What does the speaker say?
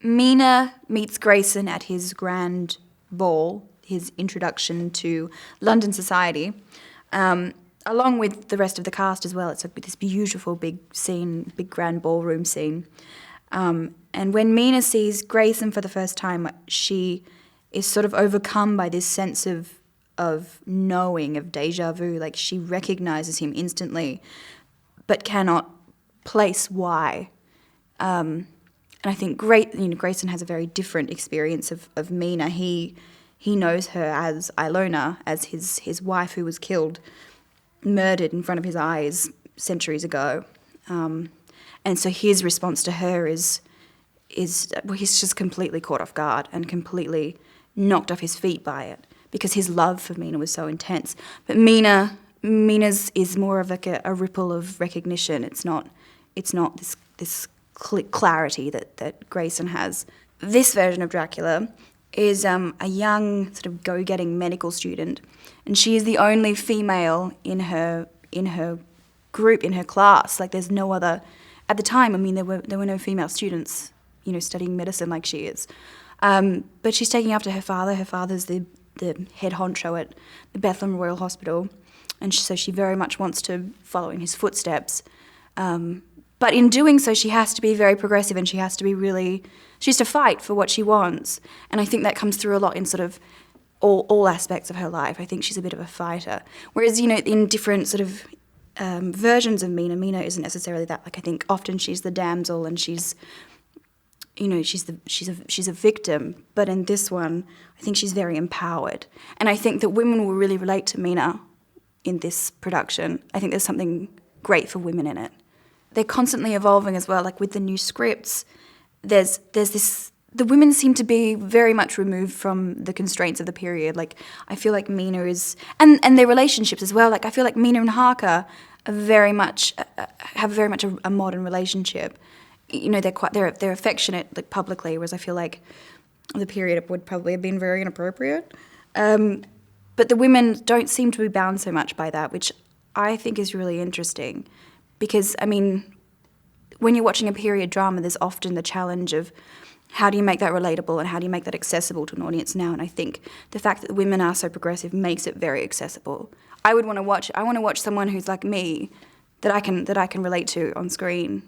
Mina meets Grayson at his grand ball, his introduction to London society, along with the rest of the cast as well. It's this beautiful big scene, big grand ballroom scene. And when Mina sees Grayson for the first time, she is sort of overcome by this sense of knowing, of deja vu. Like, she recognizes him instantly, but cannot place why. And I think Grayson has a very different experience of Mina. He knows her as Ilona, as his wife who was killed, murdered in front of his eyes centuries ago. And so his response to her is he's just completely caught off guard and completely knocked off his feet by it, because his love for Mina was so intense. But Mina's is more of like a ripple of recognition. It's not this clarity that Grayson has. This version of Dracula is a young sort of go-getting medical student, and she is the only female in her group, in her class. Like, there's no other at the time. I mean, there were no female students, studying medicine like she is. But she's taking after her father. Her father's the head honcho at the Bethlehem Royal Hospital, and so she very much wants to follow in his footsteps. But in doing so, she has to be very progressive, and she has to fight for what she wants. And I think that comes through a lot in sort of all aspects of her life. I think she's a bit of a fighter. Whereas, in different sort of versions of Mina isn't necessarily that. Like, I think often she's the damsel, and she's a victim. But in this one, I think she's very empowered. And I think that women will really relate to Mina in this production. I think there's something great for women in it. They're constantly evolving as well. Like, with the new scripts, there's this. The women seem to be very much removed from the constraints of the period. Like, I feel like Mina is, and their relationships as well. Like, I feel like Mina and Harker are very much have very much a modern relationship. They're affectionate, like, publicly, whereas I feel like the period would probably have been very inappropriate. But the women don't seem to be bound so much by that, which I think is really interesting. Because, I mean, when you're watching a period drama, there's often the challenge of how do you make that relatable and how do you make that accessible to an audience now? And I think the fact that the women are so progressive makes it very accessible. I want to watch someone who's like me, that I can relate to on screen.